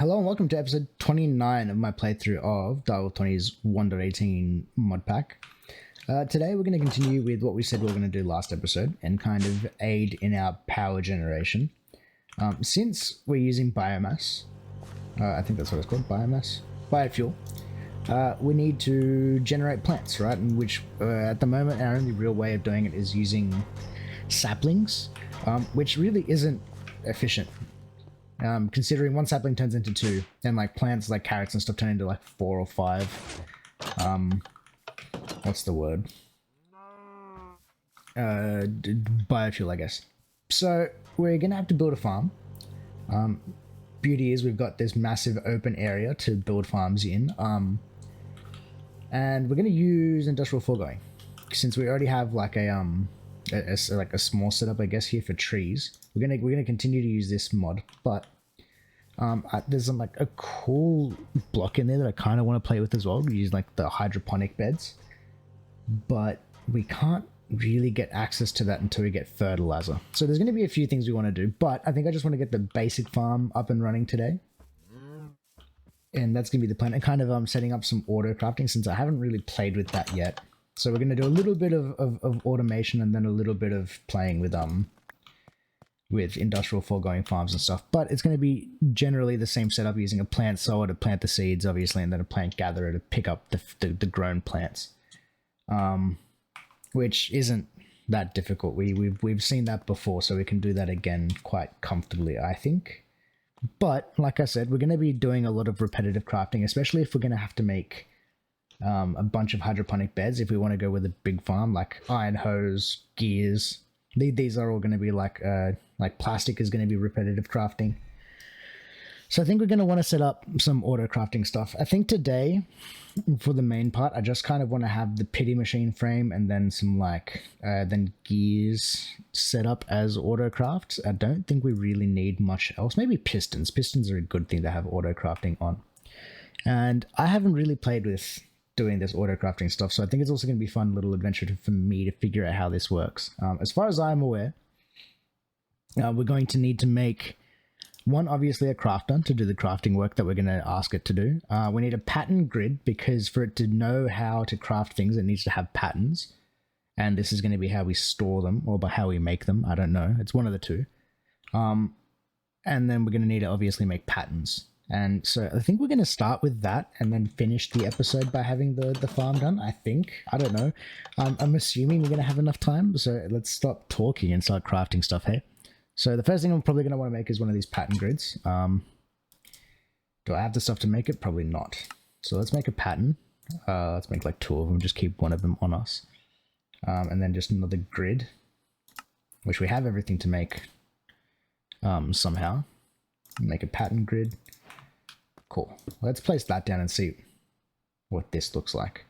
Hello and welcome to episode 29 of my playthrough of DireWolf20's 1.18 mod pack. Today we're going to continue with what we said we were going to do last episode and kind of aid in our power generation. Since we're using biomass, I think that's what it's called, biomass, biofuel, we need to generate plants, right? And which at the moment our only real way of doing it is using saplings, which really isn't efficient. Considering one sapling turns into two, and like plants like carrots and stuff turn into like 4 or 5. What's the word? Biofuel, I guess. So we're gonna have to build a farm. Beauty is we've got this massive open area to build farms in. And we're gonna use industrial foregoing since we already have like a small setup, I guess, here for trees. We're gonna continue to use this mod, but there's like a cool block in there that I kind of want to play with as well. We use like the hydroponic beds, but we can't really get access to that until we get fertilizer. So there's going to be a few things we want to do, but I think I just want to get the basic farm up and running today. And that's going to be the plan. And kind of setting up some auto crafting since I haven't really played with that yet. So we're going to do a little bit of automation and then a little bit of playing with industrial foregoing farms and stuff. But it's going to be generally the same setup, using a plant sower to plant the seeds, obviously, and then a plant gatherer to pick up the grown plants, which isn't that difficult. We've seen that before, so we can do that again quite comfortably, I think. But like I said, we're going to be doing a lot of repetitive crafting, especially if we're going to have to make a bunch of hydroponic beds if we want to go with a big farm, like iron hose, gears. These are all going to be like plastic is going to be repetitive crafting. So I think we're going to want to set up some auto crafting stuff. I think today, for the main part, I just kind of want to have the pity machine frame and then some then gears set up as auto crafts. I don't think we really need much else. Maybe pistons. Pistons are a good thing to have auto crafting on. And I haven't really played with doing this auto crafting stuff, so I think it's also going to be a fun little adventure for me to figure out how this works. As far as I'm aware, we're going to need to make one, obviously a crafter to do the crafting work that we're going to ask it to do. We need a pattern grid because for it to know how to craft things, it needs to have patterns, and this is going to be how we store them or by how we make them. I don't know, it's one of the two. And then we're going to need to obviously make patterns. And so I think we're going to start with that and then finish the episode by having the farm done, I think. I don't know. I'm assuming we're going to have enough time, so let's stop talking and start crafting stuff, hey? So the first thing I'm probably going to want to make is one of these pattern grids. Do I have the stuff to make it? Probably not. So let's make a pattern. Let's make like 2 of them, just keep one of them on us. And then just another grid, which we have everything to make somehow. Make a pattern grid. Cool. Let's place that down and see what this looks like.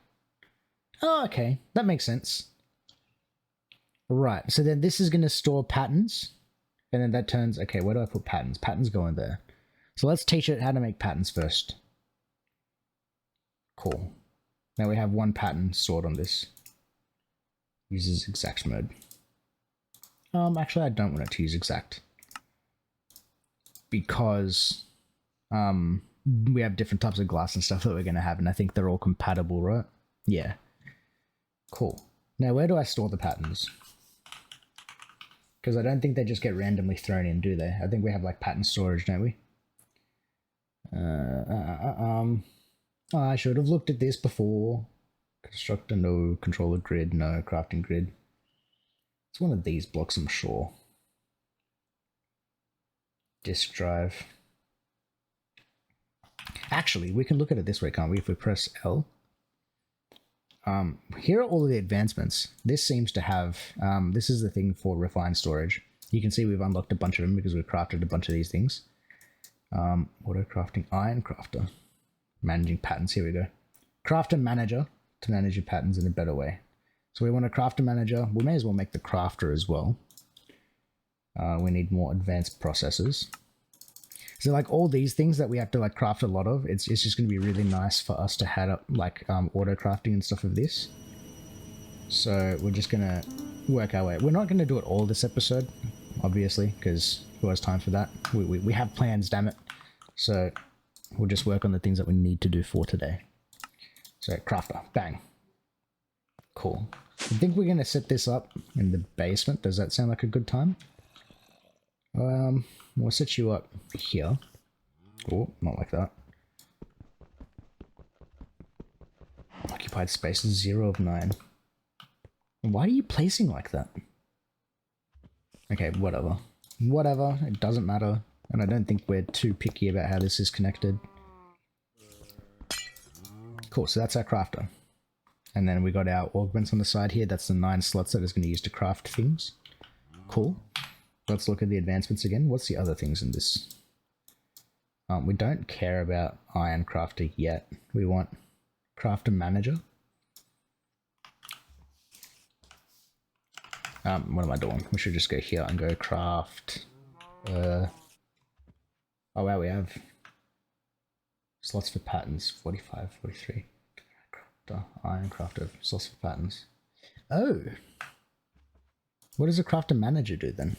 Oh, okay. That makes sense. Right. So then this is going to store patterns. And then that turns... Okay, where do I put patterns? Patterns go in there. So let's teach it how to make patterns first. Cool. Now we have one pattern stored on this. Uses exact mode. Actually, I don't want it to use exact. Because... we have different types of glass and stuff that we're going to have, and I think they're all compatible, right? Yeah. Cool. Now, where do I store the patterns? Because I don't think they just get randomly thrown in, do they? I think we have, like, pattern storage, don't we? I should have looked at this before. Constructor, no. Controller grid, no. Crafting grid. It's one of these blocks, I'm sure. Disk drive. Actually, we can look at it this way, can't we? If we press L. Here are all of the advancements. This seems to have, this is the thing for refined storage. You can see we've unlocked a bunch of them because we've crafted a bunch of these things. Auto crafting, iron crafter. Managing patterns, here we go. Crafter manager to manage your patterns in a better way. So we want a crafter manager. We may as well make the crafter as well. We need more advanced processors. So like all these things that we have to like craft a lot of, it's just going to be really nice for us to have up like auto crafting and stuff of this. So we're just going to work our way. We're not going to do it all this episode, obviously, because who has time for that? We have plans, damn it. So We'll just work on the things that we need to do for today. So crafter, bang. Cool. I think we're gonna set this up in the basement. Does that sound like a good time? We'll set you up here. Oh, not like that. Occupied space is 0 of 9. Why are you placing like that? Okay, whatever. Whatever, it doesn't matter. And I don't think we're too picky about how this is connected. Cool, so that's our crafter. And then we got our augments on the side here. That's the 9 slots that it's going to use to craft things. Cool. Let's look at the advancements again. What's the other things in this? We don't care about iron crafter yet. We want crafter manager. What am I doing? We should just go here and go craft. Oh wow, we have slots for patterns. 45, 43. Crafter, iron crafter, slots for patterns. Oh! What does a crafter manager do then?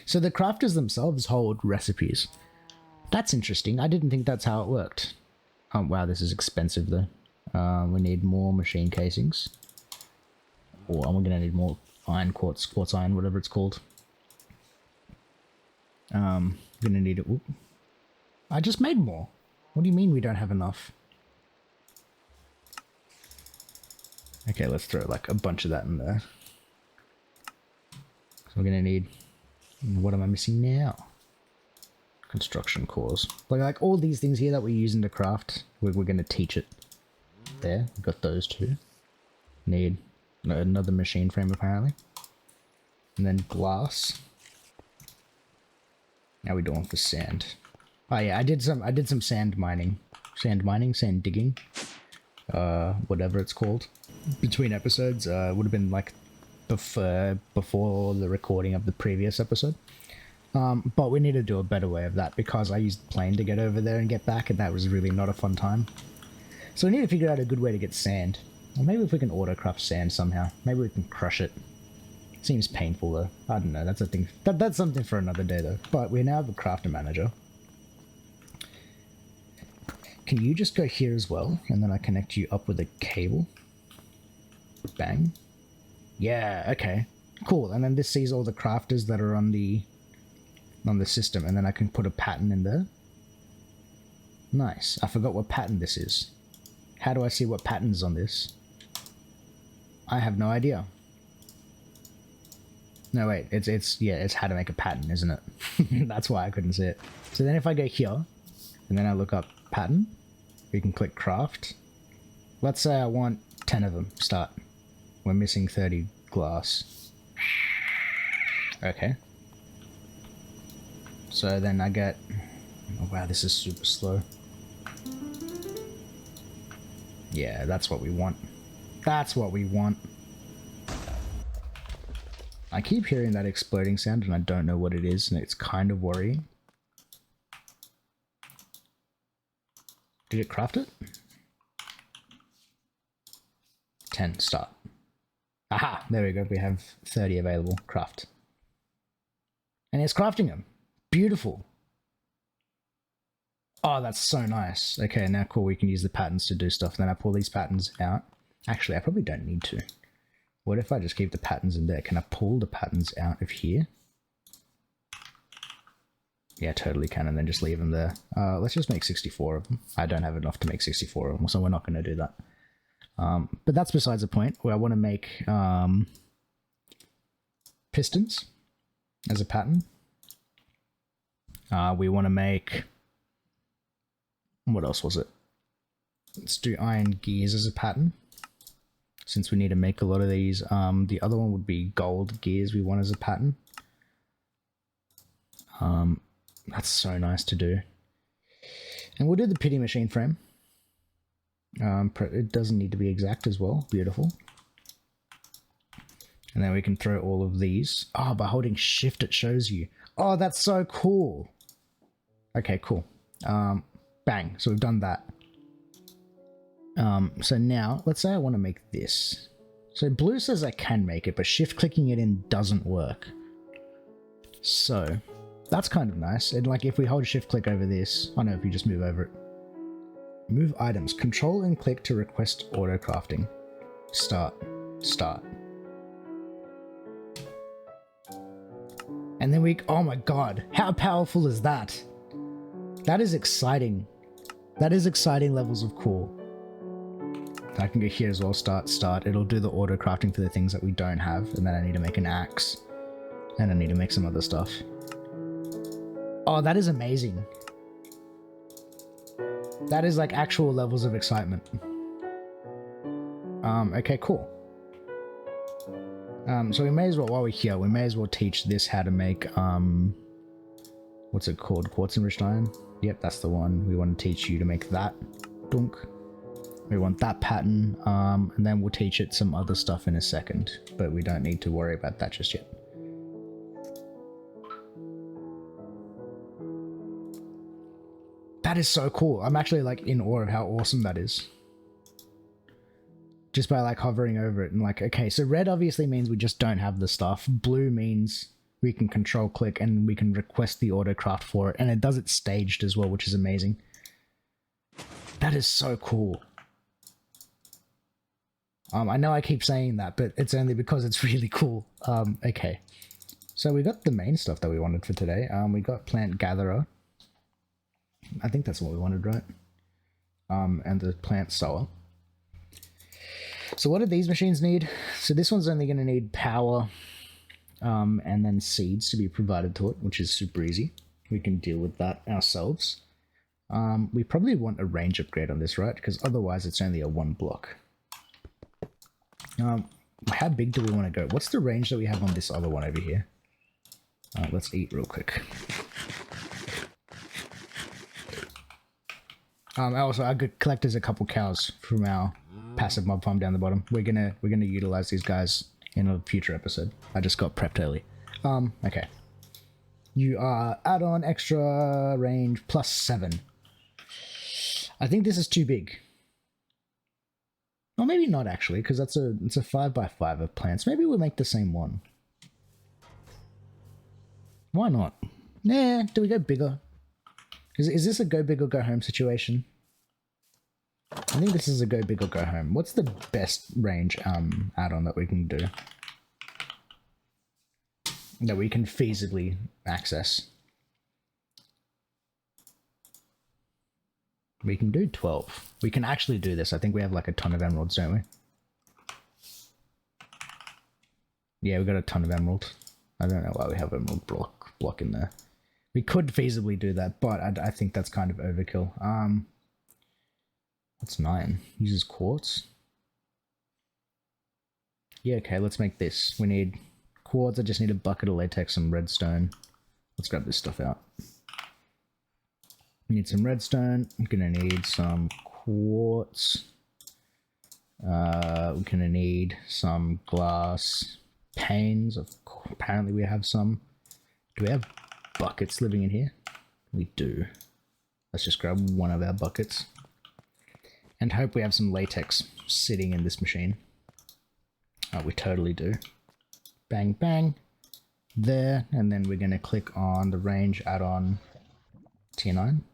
So the crafters themselves hold recipes. That's interesting. I didn't think that's how it worked. Oh wow, this is expensive though. We need more machine casings. Or we're gonna need more iron quartz iron, whatever it's called. Gonna need it. Oop. I just made more. What do you mean we don't have enough? Okay, let's throw like a bunch of that in there. So we're gonna need. What am I missing now? Construction cores. Like all these things here that we're using to craft, we're going to teach it. There, we've got those two. Need another machine frame apparently. And then glass. How are we doing for sand? Oh yeah, I did some sand mining. Sand digging. Whatever it's called. Between episodes, would have been like before the recording of the previous episode. But we need to do a better way of that because I used the plane to get over there and get back, and that was really not a fun time. So we need to figure out a good way to get sand. Or maybe if we can auto-craft sand somehow. Maybe we can crush it. Seems painful though. I don't know, that's a thing. That's something for another day though. But we now have a crafter manager. Can you just go here as well? And then I connect you up with a cable. Bang. Yeah, okay. Cool, and then this sees all the crafters that are on the system, and then I can put a pattern in there. Nice. I forgot what pattern this is. How do I see what pattern's on this? I have no idea. No, wait, it's how to make a pattern, isn't it? That's why I couldn't see it. So then if I go here, and then I look up pattern, we can click craft. Let's say I want 10 of them, start. We're missing 30 glass. Okay. So then I get... Oh wow, this is super slow. Yeah, that's what we want. That's what we want. I keep hearing that exploding sound and I don't know what it is, and it's kind of worrying. Did it craft it? 10, start. Aha, there we go. We have 30 available. Craft. And it's crafting them. Beautiful. Oh, that's so nice. Okay, now cool, we can use the patterns to do stuff. Then I pull these patterns out. Actually, I probably don't need to. What if I just keep the patterns in there? Can I pull the patterns out of here? Yeah, totally can, and then just leave them there. Let's just make 64 of them. I don't have enough to make 64 of them, so we're not going to do that. But that's besides the point. Where I want to make pistons as a pattern. We want to make... What else was it? Let's do iron gears as a pattern. Since we need to make a lot of these. The other one would be gold gears we want as a pattern. That's so nice to do. And we'll do the pity machine frame. It doesn't need to be exact as well. Beautiful. And then we can throw all of these. Oh, by holding shift it shows you. Oh, that's so cool. Okay, cool. Bang. So we've done that. So now, let's say I want to make this. So blue says I can make it, but shift clicking it in doesn't work. So that's kind of nice. And like if we hold shift click over this, oh no, if you just move over it. Move items. Control and click to request auto crafting. Start. Start. And then we, oh my god, how powerful is that? That is exciting. That is exciting levels of cool. I can go here as well, start. It'll do the auto crafting for the things that we don't have, and then I need to make an axe. And I need to make some other stuff. Oh, that is amazing. That is like actual levels of excitement. Okay, cool. So we may as well, while we're here, we may as well teach this how to make, what's it called? Quartz enriched iron? Yep, that's the one. We want to teach you to make that. Dunk. We want that pattern, and then we'll teach it some other stuff in a second, but we don't need to worry about that just yet. That is so cool. I'm actually like in awe of how awesome that is. Just by like hovering over it and like, okay, so red obviously means we just don't have the stuff. Blue means we can control click and we can request the auto craft for it, and it does it staged as well, which is amazing. That is so cool. I know I keep saying that, but it's only because it's really cool. Okay. So we got the main stuff that we wanted for today. We got plant gatherer. I think that's what we wanted, right? And the plant sower. So what do these machines need? So this one's only going to need power, and then seeds to be provided to it, which is super easy. We can deal with that ourselves. We probably want a range upgrade on this, right? Because otherwise it's only a 1 block. How big do we want to go? What's the range that we have on this other one over here? Let's eat real quick. Also, I could collect us a couple cows from our passive mob farm down the bottom. We're gonna utilize these guys in a future episode. I just got prepped early. Okay. You are add-on extra range +7. I think this is too big. Or maybe not actually, because it's a 5x5 of plants. Maybe we'll make the same one. Why not? Nah, do we go bigger? Is this a go big or go home situation? I think this is a go big or go home. What's the best range add-on that we can do? That we can feasibly access? We can do 12. We can actually do this. I think we have like a ton of emeralds, don't we? Yeah, we got a ton of emerald. I don't know why we have emerald block in there. We could feasibly do that, but I think that's kind of overkill. That's 9. Uses quartz. Yeah, okay, let's make this. We need quartz. I just need a bucket of latex, some redstone. Let's grab this stuff out. We need some redstone. I'm gonna need some quartz. We're gonna need some glass panes. Apparently we have some. Do we have buckets living in here? We do. Let's just grab one of our buckets. And hope we have some latex sitting in this machine. Oh, we totally do. Bang, bang. There. And then we're gonna click on the range add-on tier 9.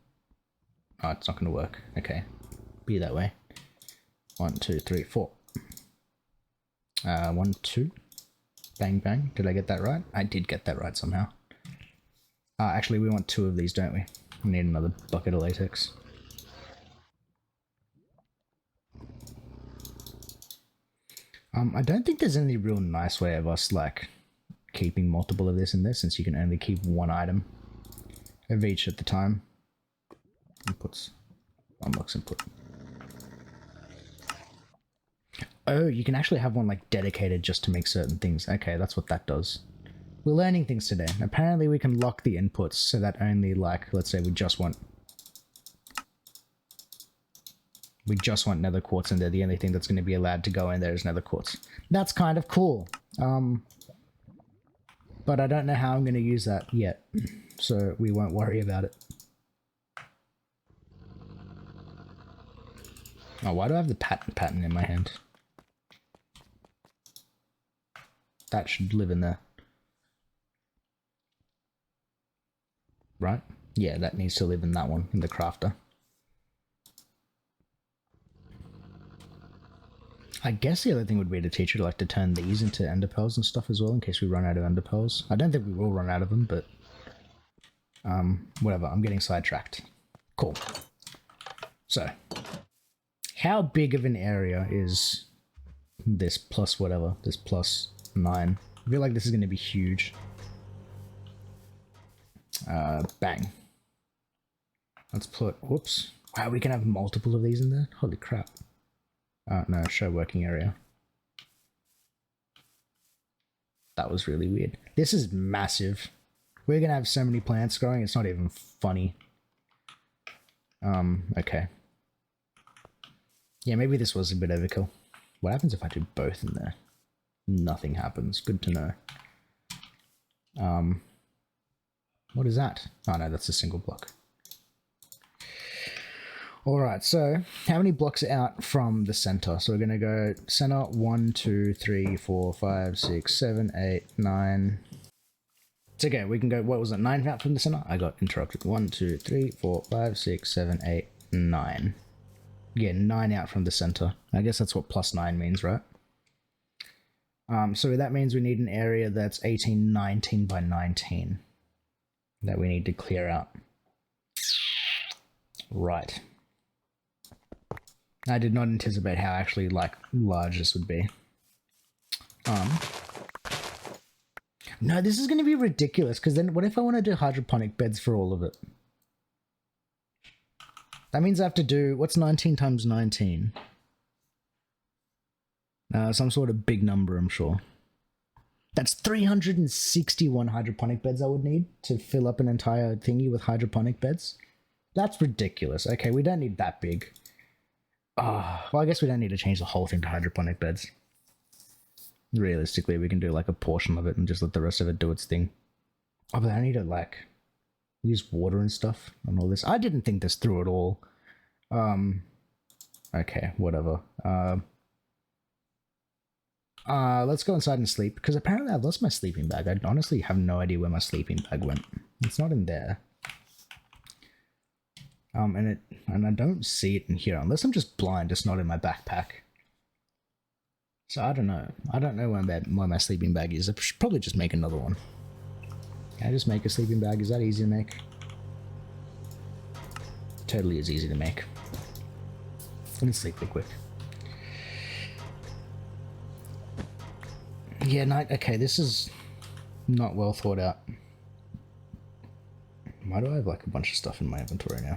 Oh, it's not going to work. Okay. Be that way. 1, 2, 3, 4. 1, 2. Bang, bang. Did I get that right? I did get that right somehow. Actually, we want 2 of these, don't we? We need another bucket of latex. I don't think there's any real nice way of us, like, keeping multiple of this in there, since you can only keep 1 item of each at the time. Inputs. Unlocks input. Oh, you can actually have one like dedicated just to make certain things. Okay, that's what that does. We're learning things today. Apparently we can lock the inputs so that only like, let's say we just want nether quartz in there. The only thing that's going to be allowed to go in there is nether quartz. That's kind of cool. But I don't know how I'm going to use that yet. So we won't worry about it. Oh, why do I have the pattern in my hand? That should live in there. Right? Yeah, that needs to live in that one, in the crafter. I guess the other thing would be to teach you like to turn these into ender pearls and stuff as well, in case we run out of ender pearls. I don't think we will run out of them, but whatever. I'm getting sidetracked. Cool. So, how big of an area is this plus whatever? This plus 9. I feel like this is going to be huge. Bang. Let's put, whoops. Wow, we can have multiple of these in there? Holy crap. No, show working area. That was really weird. This is massive. We're going to have so many plants growing, it's not even funny. Okay. Yeah, maybe this was a bit overkill. What happens if I do both in there? Nothing happens. Good to know. What is that? Oh no, that's a single block. Alright, so how many blocks out from the center? So we're going to go center 1, 2, 3, 4, 5, 6, 7, 8, 9. It's okay, we can go, what was it, 9 out from the center? I got interrupted. 1, 2, 3, 4, 5, 6, 7, 8, 9. Yeah, 9 out from the center. I guess that's what plus 9 means, right? So that means we need an area that's 18, 19 by 19 that we need to clear out. Right. I did not anticipate how actually like large this would be. No, this is going to be ridiculous because then what if I want to do hydroponic beds for all of it? That means I have to do, what's 19 times 19? Some sort of big number, I'm sure. That's 361 hydroponic beds I would need to fill up an entire thingy with hydroponic beds. That's ridiculous. Okay, we don't need that big. Well, I guess we don't need to change the whole thing to hydroponic beds. Realistically, we can do like a portion of it and just let the rest of it do its thing. Oh, but I need to like use water and stuff and all this. I didn't think this through at all. Okay, whatever. Let's go inside and sleep, because apparently I've lost my sleeping bag. I honestly have no idea where my sleeping bag went. It's not in there. And I don't see it in here, unless I'm just blind, it's not in my backpack. So I don't know. I don't know where my sleeping bag is. I should probably just make another one. Can I just make a sleeping bag? Is that easy to make? Totally is easy to make. Let me sleep real quick. Yeah, no, okay, this is not well thought out. Why do I have like a bunch of stuff in my inventory now?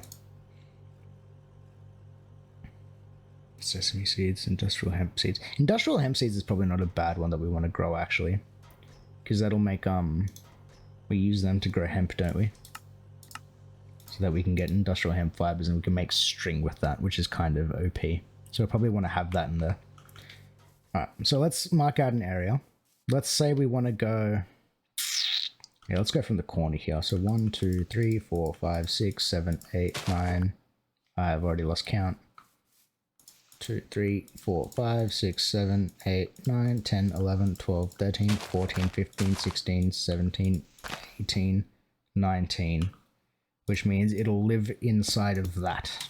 Sesame seeds, industrial hemp seeds. Industrial hemp seeds is probably not a bad one that we want to grow actually. Because that'll make, we use them to grow hemp, don't we? So that we can get industrial hemp fibers and we can make string with that, which is kind of OP. So I probably want to have that in there. Alright, so let's mark out an area. Let's say we want to go... Yeah, let's go from the corner here. So 1, 2, 3, 4, 5, 6, 7, 8, 9. I've already lost count. 2, 3, 4, 5, 6, 7, 8, 9, 10, 11, 12, 13, 14, 15, 16, 17, 18, 19. Which means it'll live inside of that.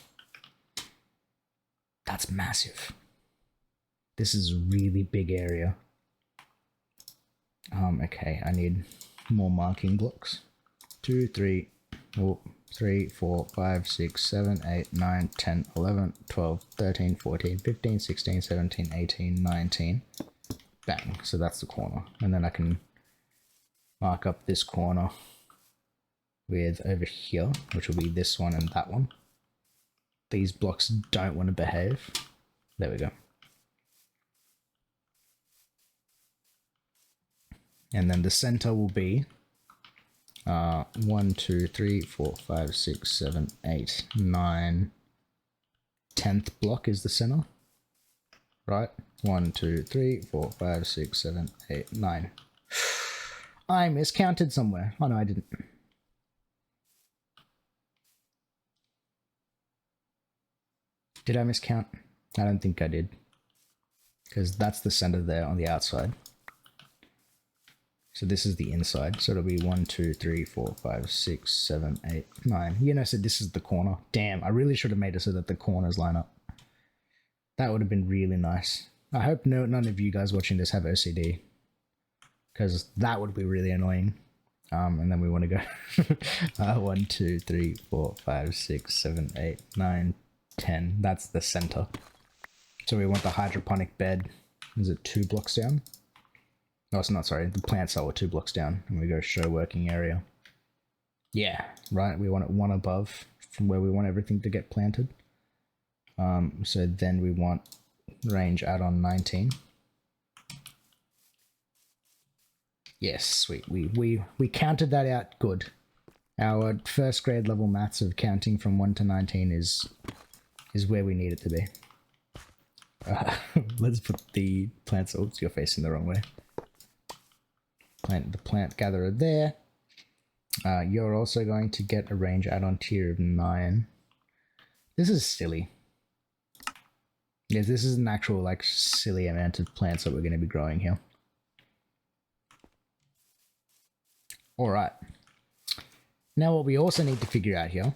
That's massive. This is a really big area. Okay, I need more marking blocks. 2, 3, 4, 5, 6, 7, 8, 9, 10, 11, 12, 13, 14, 15, 16, 17, 18, 19. Bang. So that's the corner. And then I can mark up this corner with over here, which will be this one and that one. These blocks don't want to behave. There we go. And then the center will be 1, 2, 3, 4, 5, 6, 7, 8, 9. 10th block is the center. Right? 1, 2, 3, 4, 5, 6, 7, 8, 9. I miscounted somewhere. Oh no, I didn't. Did I miscount? I don't think I did. Because that's the center there on the outside. So this is the inside. So it'll be 1, 2, 3, 4, 5, 6, 7, 8, 9. You know, so this is the corner. Damn, I really should have made it so that the corners line up. That would have been really nice. I hope none of you guys watching this have OCD, because that would be really annoying. And then we want to go 1, 2, 3, 4, 5, 6, 7, 8, 9, 10. That's the center. So we want the hydroponic bed. Is it 2 blocks down? No, it's not, sorry. The plant cell are 2 blocks down. And we go show working area. Yeah, right. We want it 1 above from where we want everything to get planted. So then we want range add-on 19. Yes, sweet. We counted that out good. Our first grade level maths of counting from 1 to 19 is where we need it to be. Let's put the plants. Oops, you're facing the wrong way. Plant the plant gatherer there. You're also going to get a range add-on tier of 9. This is silly. Yes, this is an actual like silly amount of plants that we're going to be growing here. All right. Now what we also need to figure out here,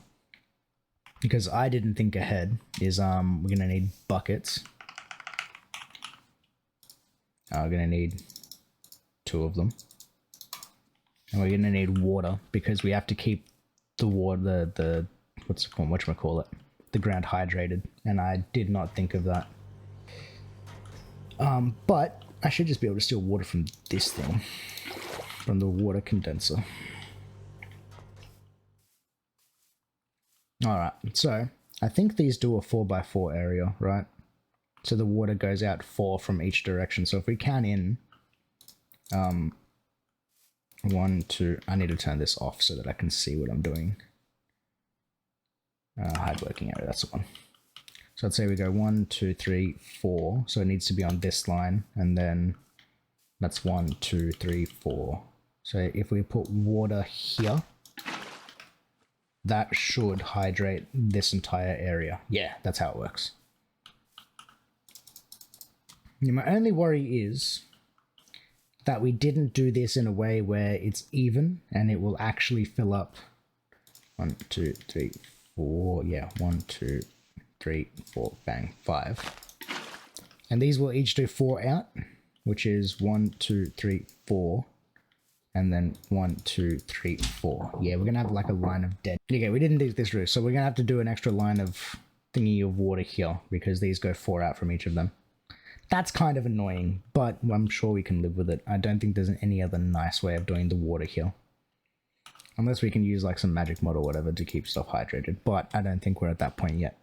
because I didn't think ahead, is we're going to need buckets. We're going to need 2 of them. And we're going to need water because we have to keep the water, the what's it called, whatchamacallit, the ground hydrated. And I did not think of that. But I should just be able to steal water from this thing, from the water condenser. All right, so I think these do a 4x4 area, right? So the water goes out 4 from each direction. So if we count in 1, 2, I need to turn this off so that I can see what I'm doing. Hide working area, that's the one. So I'd say we go 1, 2, 3, 4. So it needs to be on this line, and then that's 1, 2, 3, 4. So if we put water here, that should hydrate this entire area. Yeah, that's how it works. Now, my only worry is that we didn't do this in a way where it's even and it will actually fill up. 1, 2, 3, 4. Yeah, 1, 2, 3, 4, bang, 5. And these will each do 4 out, which is 1, 2, 3, 4. And then 1, 2, 3, 4. Yeah, we're gonna have like a line of dead. Okay, we didn't do this route, so we're gonna have to do an extra line of thingy of water here because these go 4 out from each of them. That's kind of annoying, but I'm sure we can live with it. I don't think there's any other nice way of doing the water here. Unless we can use like some magic mod or whatever to keep stuff hydrated, but I don't think we're at that point yet.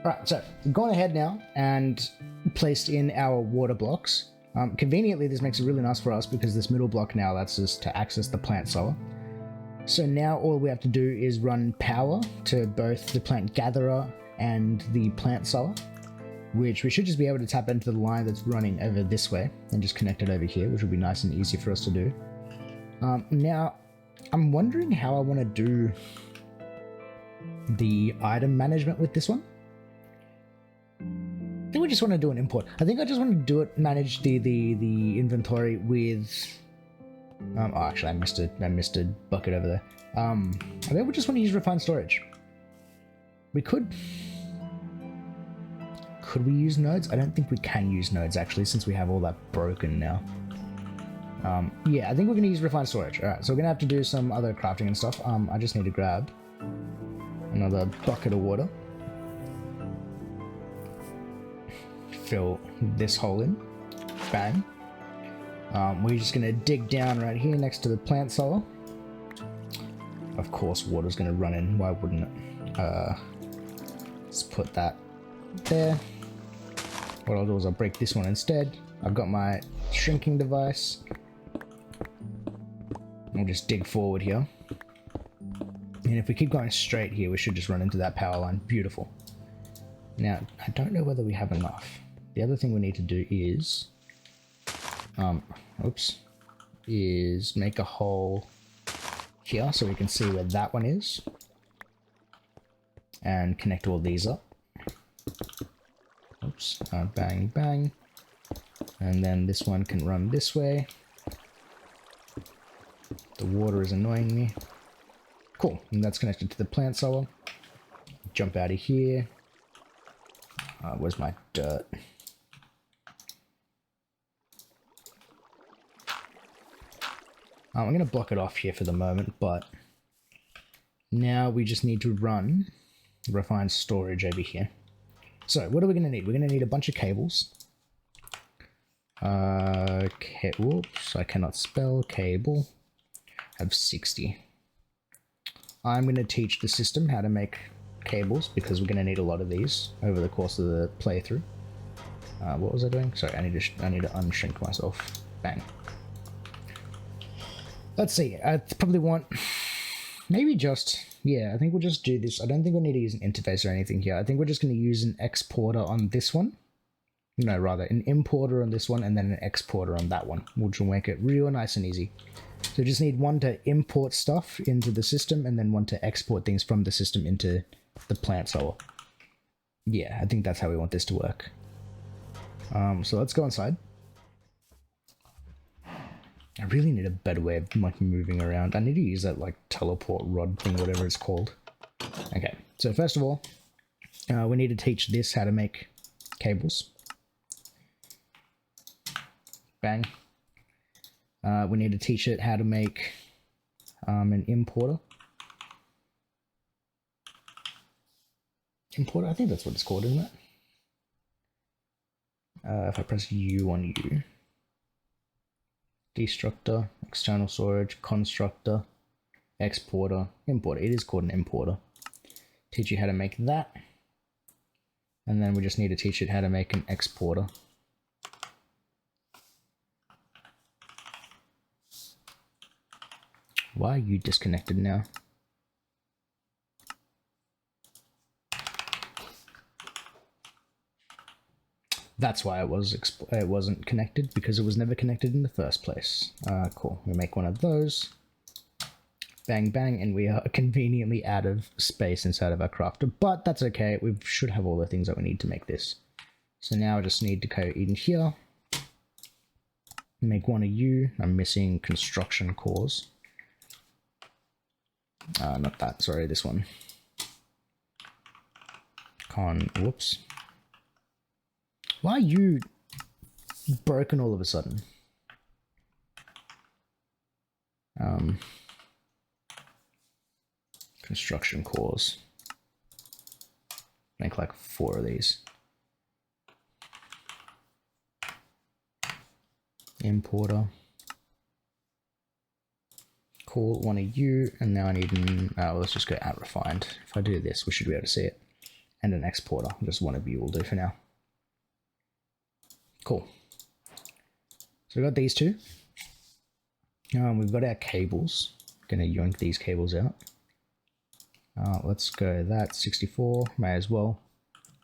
Alright, so we've gone ahead now and placed in our water blocks. Conveniently, this makes it really nice for us because this middle block now lets us to access the plant sower. So now all we have to do is run power to both the plant gatherer and the plant sower, which we should just be able to tap into the line that's running over this way and just connect it over here, which will be nice and easy for us to do. Now, I'm wondering how I want to do the item management with this one. I think we just want to do an import. I think I just want to do it, manage the inventory with. Oh, actually, I missed a bucket over there. I think we just want to use refined storage. We could. Could we use nodes? I don't think we can use nodes actually, since we have all that broken now. Yeah, I think we're gonna use refined storage. All right, so we're gonna have to do some other crafting and stuff. I just need to grab another bucket of water. Fill this hole in. Bang. We're just gonna dig down right here next to the plant sower. Of course, water's gonna run in. Why wouldn't it? Let's put that there. What I'll do is I'll break this one instead. I've got my shrinking device. We'll just dig forward here. And if we keep going straight here, we should just run into that power line. Beautiful. Now, I don't know whether we have enough. The other thing we need to do is, is make a hole here so we can see where that one is. And connect all these up. Oops, bang, bang. And then this one can run this way. The water is annoying me. Cool, and that's connected to the plant sower. Jump out of here. Where's my dirt? I'm going to block it off here for the moment, but now we just need to run refined storage over here. So what are we going to need? We're going to need a bunch of cables. Whoops, I cannot spell cable. I have 60. I'm going to teach the system how to make cables because we're going to need a lot of these over the course of the playthrough. What was I doing? Sorry, I need to unshrink myself. Bang. Let's see. I probably want maybe just, yeah, I think we'll just do this. I don't think we'll need to use an interface or anything here. I think we're just going to use an exporter on this one. No, rather an importer on this one and then an exporter on that one, which will make it real nice and easy. So we just need one to import stuff into the system and then one to export things from the system into the plant solar. Yeah, I think that's how we want this to work. So let's go inside. I really need a better way of like moving around. I need to use that like teleport rod thing, whatever it's called. Okay, so first of all, we need to teach this how to make cables. Bang. We need to teach it how to make an importer. Importer, I think that's what it's called, isn't it? If I press U on U. Destructor, external storage, constructor, exporter, importer. It is called an importer. Teach you how to make that. And then we just need to teach it how to make an exporter. Why are you disconnected now? That's why it wasn't connected, because it was never connected in the first place. Cool. We make one of those. Bang, bang, and we are conveniently out of space inside of our crafter, but that's okay. We should have all the things that we need to make this. So now I just need to go in here. Make one of you. I'm missing construction cores. Not that, sorry, this one. Whoops. Why are you broken all of a sudden? Construction cores. Make like 4 of these. Importer. Call one of you, and now I need an, let's just go at refined. If I do this, we should be able to see it. And an exporter, just one of you will do for now. Cool. So we've got these two. We've got our cables. Gonna yoink these cables out. Let's go that 64, may as well.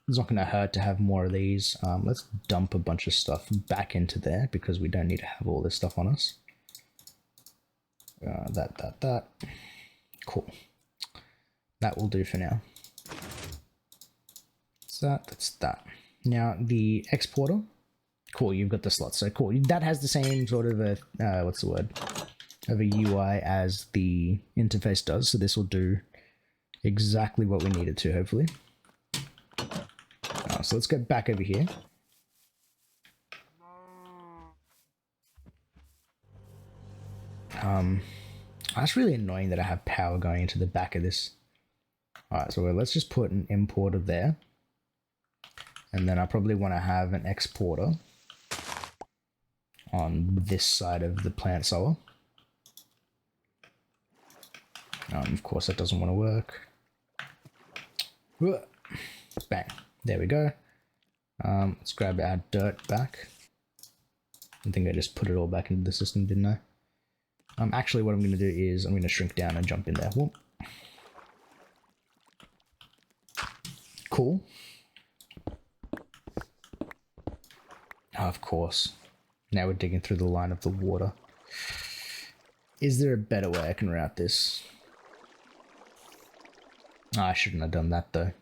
It's not gonna hurt to have more of these. Let's dump a bunch of stuff back into there because we don't need to have all this stuff on us. That. Cool. That will do for now. So that's that. Now the exporter. Cool, you've got the slots, so cool. That has the same sort of a, what's the word? Of a UI as the interface does, so this will do exactly what we need it to, hopefully. So let's go back over here. That's really annoying that I have power going into the back of this. Alright, so let's just put an importer there. And then I probably want to have an exporter on this side of the plant solar. Of course that doesn't want to work. Bang, there we go. Let's grab our dirt back. I think I just put it all back into the system, didn't I? Actually what I'm going to do is I'm going to shrink down and jump in there. Whoop. Cool. Of course. Now we're digging through the line of the water. Is there a better way I can route this? Oh, I shouldn't have done that though.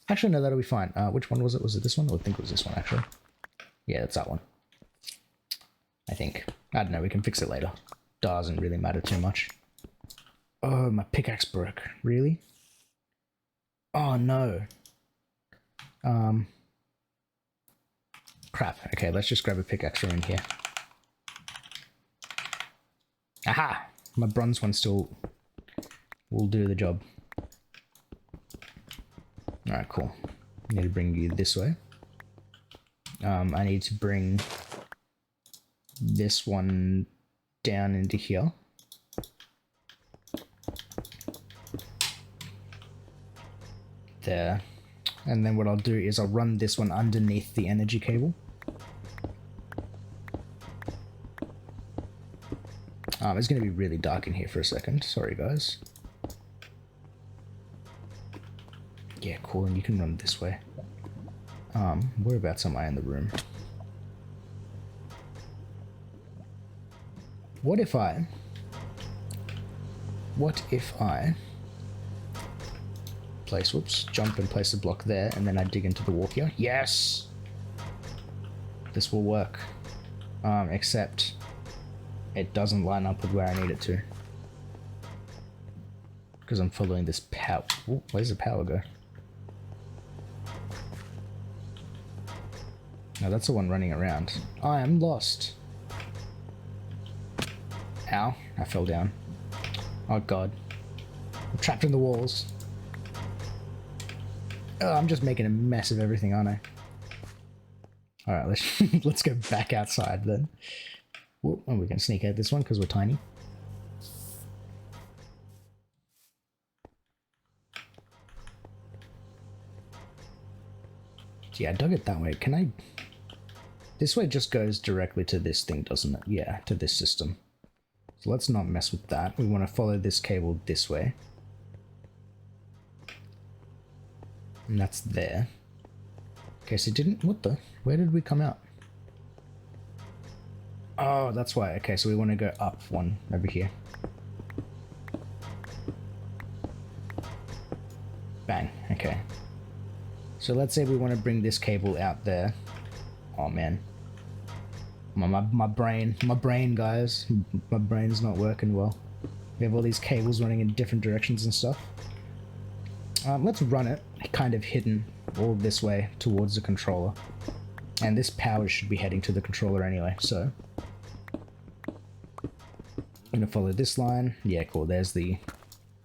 Actually no, that'll be fine. Which one was it? Was it this one? I think it was this one actually. Yeah, it's that one. I think. I don't know, we can fix it later. Doesn't really matter too much. Oh, my pickaxe broke. Really? Oh no. Crap. Okay, let's just grab a pickaxe from in here. Aha! My bronze one still will do the job. Alright, cool. I need to bring you this way. I need to bring this one down into here. There. And then what I'll do is I'll run this one underneath the energy cable. It's going to be really dark in here for a second. Sorry, guys. Yeah, cool. And you can run this way. Whereabouts am I in the room? What if I place, whoops, jump and place a block there, and then I dig into the wall here? Yes! This will work. Except it doesn't line up with where I need it to. Because I'm following this power. Ooh, where's the power go? No, that's the one running around. I am lost. Ow, I fell down. Oh god. I'm trapped in the walls. Oh, I'm just making a mess of everything, aren't I? Alright, let's go back outside then. Whoop, and we can sneak out this one because we're tiny. Yeah, I dug it that way. Can I... This way just goes directly to this thing, doesn't it? Yeah, to this system. So let's not mess with that. We want to follow this cable this way. And that's there. Okay, so didn't... What the... Where did we come out? Oh, that's why. Okay, so we want to go up one over here. Bang. Okay. So let's say we want to bring this cable out there. Oh man. My brain, guys. My brain's not working well. We have all these cables running in different directions and stuff. Let's run it kind of hidden all this way towards the controller. And this power should be heading to the controller anyway, so... I'm going to follow this line. Yeah, cool. There's the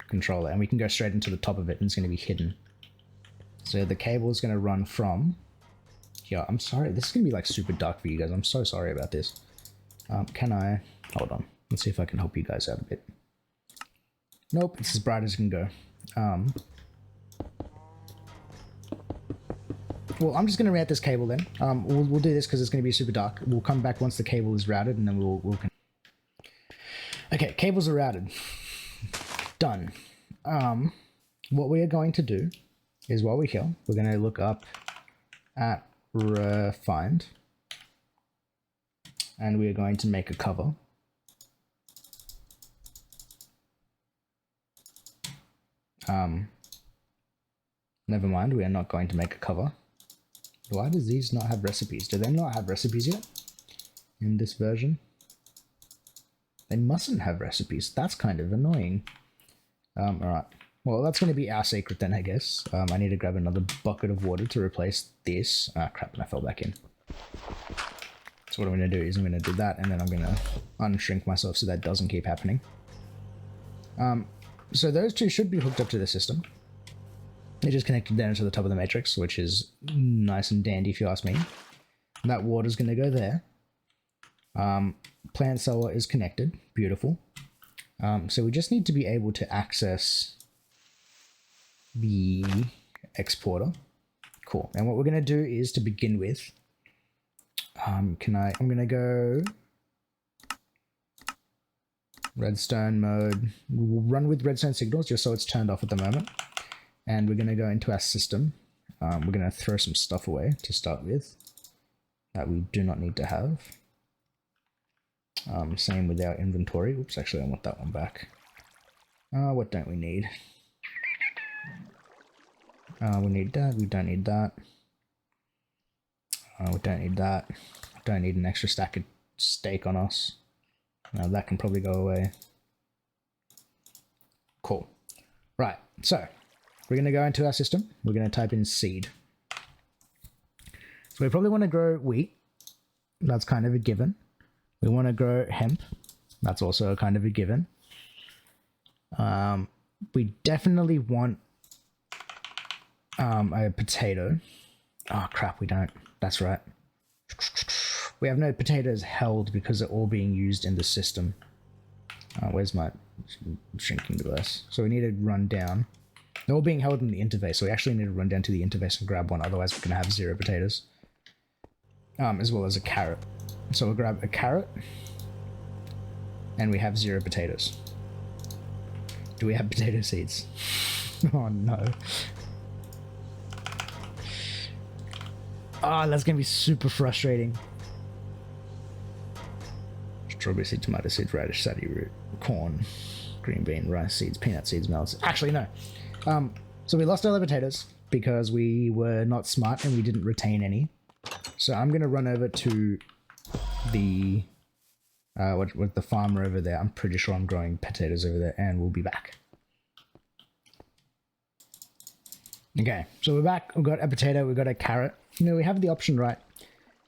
controller. And we can go straight into the top of it and it's going to be hidden. So the cable is going to run from... Yeah, I'm sorry. This is going to be like super dark for you guys. I'm so sorry about this. Can I... Hold on. Let's see if I can help you guys out a bit. Nope, it's as bright as it can go. Well, I'm just going to route this cable then. We'll do this because it's going to be super dark. We'll come back once the cable is routed and then we'll... Okay, cables are routed. Done. What we are going to do is while we're here, we're going to look up at refined. And we are going to make a cover. Never mind, we are not going to make a cover. Why does these not have recipes? Do they not have recipes yet in this version? They mustn't have recipes. That's kind of annoying. Alright. Well, that's going to be our secret then, I guess. I need to grab another bucket of water to replace this. Ah, crap, and I fell back in. So what I'm going to do is I'm going to do that, and then I'm going to unshrink myself so that doesn't keep happening. So those two should be hooked up to the system. They're just connected down to the top of the matrix, which is nice and dandy if you ask me. And that water's going to go there. Plant solar is connected. Beautiful. So we just need to be able to access the exporter. Cool. And what we're going to do is, to begin with, I'm going to go redstone mode. We'll run with redstone signals just so it's turned off at the moment. And we're going to go into our system. We're going to throw some stuff away to start with that we do not need to have. Same with our inventory. Oops, actually I want that one back. What don't we need? We need that. We don't need that. We don't need that. Don't need an extra stack of steak on us. Now that can probably go away. Cool. Right, so we're going to go into our system. We're going to type in seed. So we probably want to grow wheat. That's kind of a given. We want to grow hemp. That's also kind of a given. We definitely want a potato. Oh crap, we don't. That's right. We have no potatoes held because they're all being used in the system. Where's my shrinking device? So we need to run down. They're all being held in the interface, so we actually need to run down to the interface and grab one, otherwise we're going to have 0 potatoes. As well as a carrot. So we'll grab a carrot, and we have 0 potatoes. Do we have potato seeds? Oh no. Oh, that's going to be super frustrating. Strawberry seed, tomato seeds, radish, sadie root, corn, green bean, rice seeds, peanut seeds, melons. Actually, no. So we lost all the potatoes because we were not smart and we didn't retain any. So I'm going to run over to the with the farmer over there. I'm pretty sure I'm growing potatoes over there, and we'll be back. Okay, so we're back. We've got a potato, we've got a carrot. You know, we have the option, right,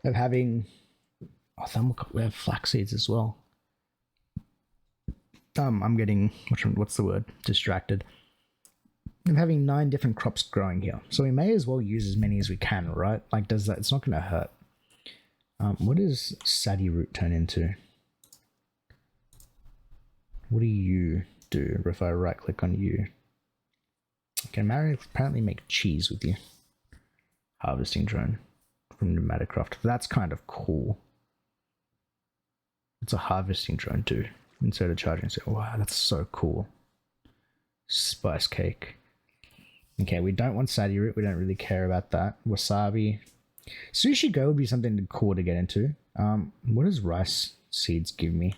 of having... Oh, then we have flax seeds as well. I'm getting... What's the word? Distracted. I'm having 9 different crops growing here. So we may as well use as many as we can, right? Like, does that... It's not going to hurt. What does sadie root turn into? What do you do if I right-click on you? I can apparently make cheese with you. Harvesting drone from Pneumaticraft. That's kind of cool. It's a harvesting drone too. Instead of charging, so wow, that's so cool. Spice cake. Okay, we don't want sadie root. We don't really care about that. Wasabi. Sushi go would be something cool to get into. What does rice seeds give me?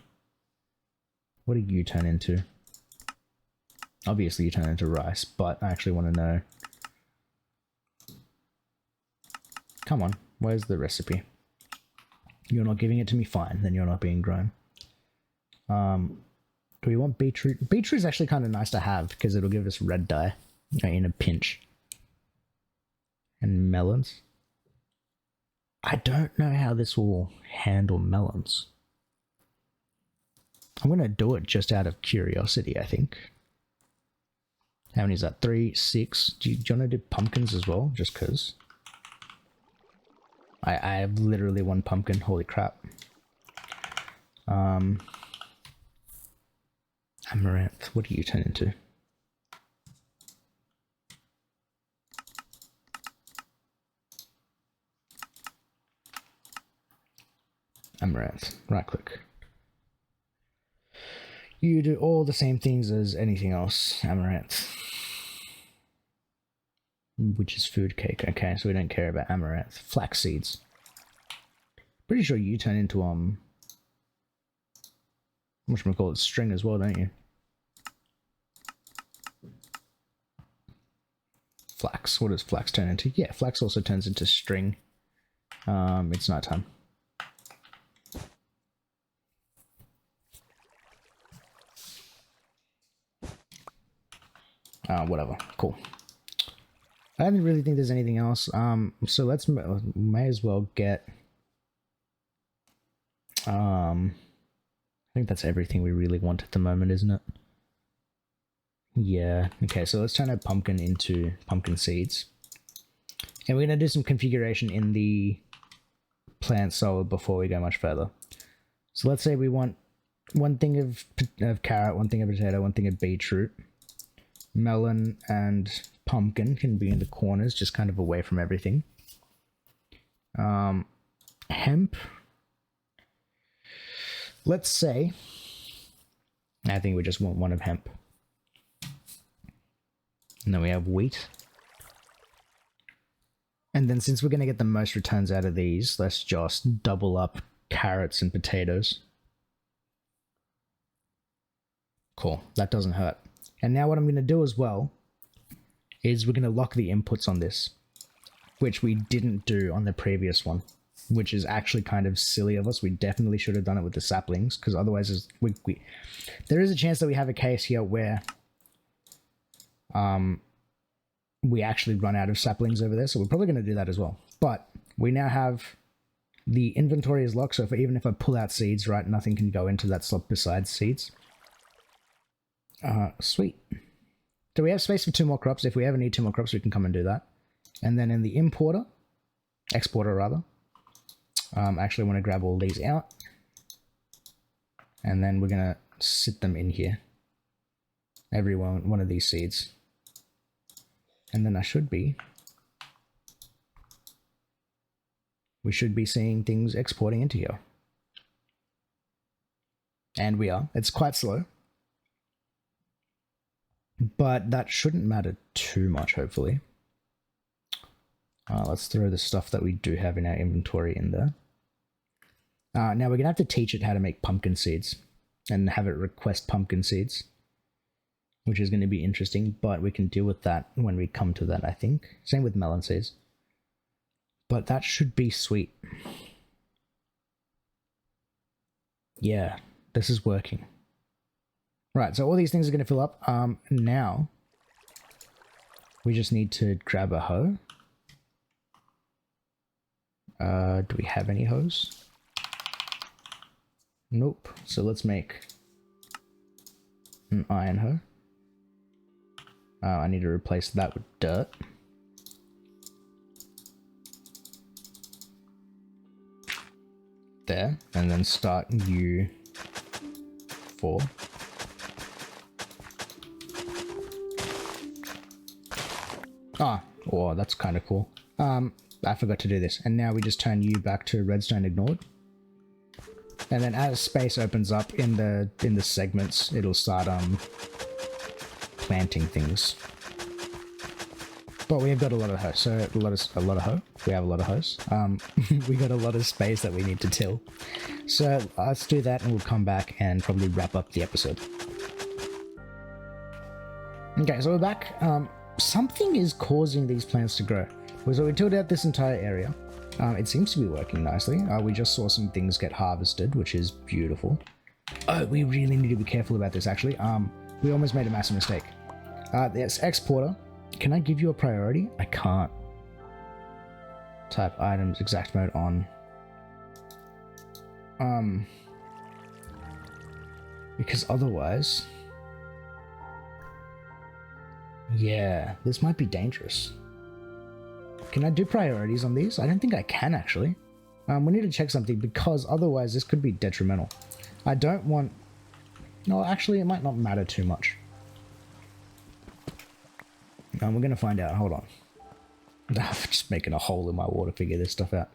What do you turn into? Obviously you turn into rice, but I actually want to know. Come on, where's the recipe? You're not giving it to me? Fine, then you're not being grown. Do we want beetroot? Beetroot is actually kind of nice to have because it'll give us red dye in a pinch. And melons. I don't know how this will handle melons. I'm going to do it just out of curiosity, I think. How many is that? 3, 6. Do you want to do pumpkins as well? Just because. I have literally 1 pumpkin. Holy crap. Amaranth. What do you turn into? Amaranth. Right click. You do all the same things as anything else. Amaranth. Which is food cake. Okay, so we don't care about amaranth. Flax seeds. Pretty sure you turn into whatchamacallit, string as well, don't you? Flax. What does flax turn into? Yeah, flax also turns into string. It's nighttime. Whatever. Cool. I don't really think there's anything else. So let's may as well get. I think that's everything we really want at the moment, isn't it? Yeah. Okay. So let's turn our pumpkin into pumpkin seeds, and we're gonna do some configuration in the plant solid before we go much further. So let's say we want 1 thing of carrot, 1 thing of potato, 1 thing of beetroot. Melon and pumpkin can be in the corners, just kind of away from everything. Hemp. Let's say, I think we just want 1 of hemp. And then we have wheat. And then since we're going to get the most returns out of these, let's just double up carrots and potatoes. Cool, that doesn't hurt. And now what I'm going to do as well is we're going to lock the inputs on this, which we didn't do on the previous one, which is actually kind of silly of us. We definitely should have done it with the saplings, because otherwise there is a chance that we have a case here where we actually run out of saplings over there, so we're probably going to do that as well. But we now have the inventory is locked, so even if I pull out seeds, right, nothing can go into that slot besides seeds. Sweet. Do we have space for 2 more crops? If we ever need 2 more crops, we can come and do that. And then in the exporter rather, I actually want to grab all these out. And then we're going to sit them in here. Every one of these seeds. And then we should be seeing things exporting into here. And we are. It's quite slow. But that shouldn't matter too much, hopefully. Let's throw the stuff that we do have in our inventory in there. Now we're going to have to teach it how to make pumpkin seeds. And have it request pumpkin seeds. Which is going to be interesting, but we can deal with that when we come to that, I think. Same with melon seeds. But that should be sweet. Yeah, this is working. Right, so all these things are going to fill up. Now, we just need to grab a hoe. Do we have any hoes? Nope. So let's make an iron hoe. I need to replace that with dirt. There, and then start U4. Oh, that's kind of cool. I forgot to do this. And now we just turn U back to redstone ignored. And then as space opens up in the segments, it'll start planting things. But we have got a lot of hoe, so a lot of hoe. We have a lot of hoes. We got a lot of space that we need to till. So let's do that and we'll come back and probably wrap up the episode. Okay, so we're back. Something is causing these plants to grow. So we tilled out this entire area. It seems to be working nicely. We just saw some things get harvested, which is beautiful. Oh, we really need to be careful about this actually. We almost made a massive mistake. Yes, exporter. Can I give you a priority? I can't. Type items, exact mode on. Because otherwise... Yeah, this might be dangerous. Can I do priorities on these? I don't think I can actually. We need to check something because otherwise this could be detrimental. I don't want... No, actually it might not matter too much. We're going to find out. Hold on. I'm just making a hole in my wall to figure this stuff out.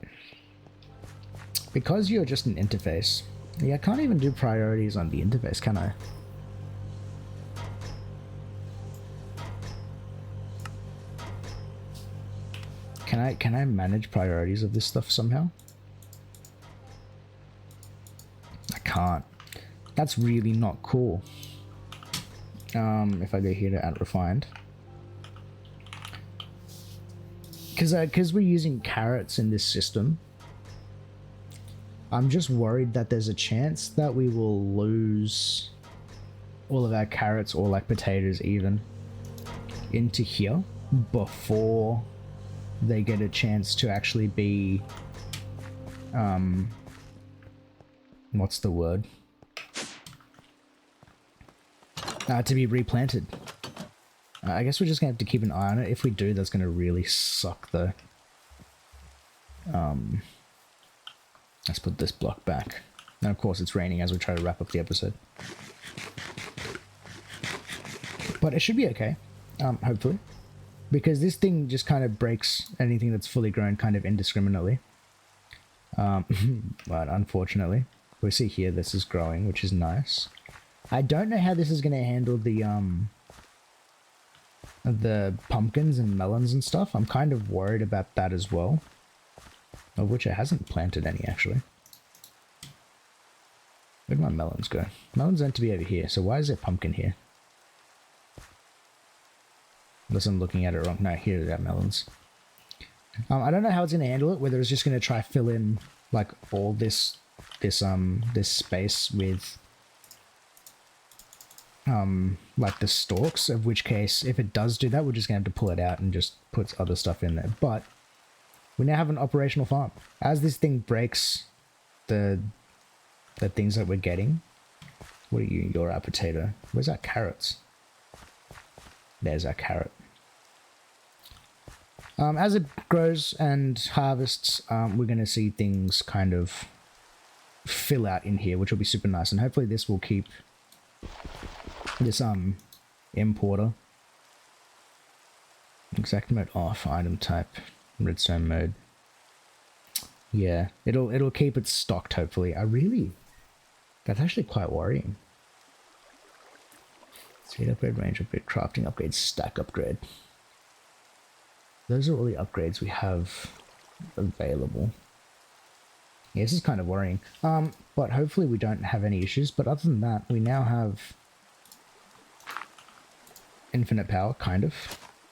Because you're just an interface. Yeah, I can't even do priorities on the interface, can I? Can I manage priorities of this stuff somehow? I can't. That's really not cool. If I go here to add refined. Because we're using carrots in this system, I'm just worried that there's a chance that we will lose all of our carrots or like potatoes even into here before they get a chance to actually be what's the word? To be replanted. I guess we're just gonna have to keep an eye on it. If we do, that's gonna really suck though. Let's put this block back. And of course it's raining as we try to wrap up the episode. But it should be okay, hopefully. Because this thing just kind of breaks anything that's fully grown kind of indiscriminately. But unfortunately, we see here this is growing, which is nice. I don't know how this is going to handle the pumpkins and melons and stuff. I'm kind of worried about that as well. Of which it hasn't planted any, actually. Where'd my melons go? Melons meant to be over here, so why is there pumpkin here? Unless I'm looking at it wrong. No, here are our melons. I don't know how it's going to handle it, whether it's just going to try fill in like all this space with like the stalks, of which case if it does do that, we're just going to have to pull it out and just put other stuff in there. But We now have an operational farm. As this thing breaks the things that we're getting. What are you? You're our potato. Where's our carrots? There's our carrot. As it grows and harvests, we're going to see things kind of fill out in here, which will be super nice. And hopefully this will keep this importer. Exact mode off, item type, redstone mode. Yeah, it'll keep it stocked hopefully. That's actually quite worrying. Speed upgrade, range upgrade, crafting upgrade, stack upgrade. Those are all the upgrades we have available. Yeah, this is kind of worrying. But hopefully we don't have any issues. But other than that, we now have infinite power, kind of.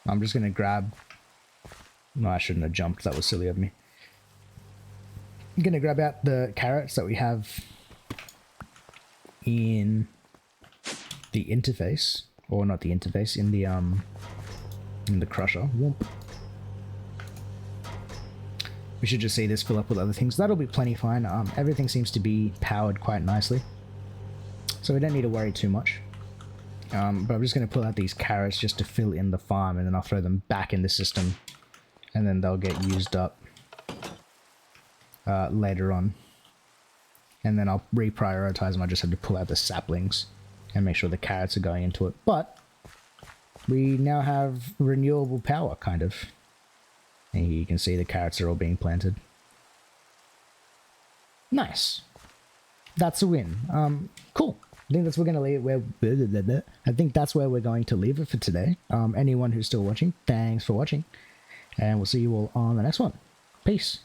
I'm just going to grab... No, I shouldn't have jumped. That was silly of me. I'm going to grab out the carrots that we have in the interface. Or not the interface, in the crusher. Whoomp. We should just see this fill up with other things. That'll be plenty fine. Everything seems to be powered quite nicely. So we don't need to worry too much. But I'm just going to pull out these carrots just to fill in the farm, and then I'll throw them back in the system. And then they'll get used up later on. And then I'll reprioritize them. I just have to pull out the saplings and make sure the carrots are going into it. But we now have renewable power, kind of. And you can see the carrots are all being planted. Nice. That's a win. Cool. I think that's where we're going to leave it. I think that's where we're going to leave it for today. Anyone who's still watching, thanks for watching. And we'll see you all on the next one. Peace.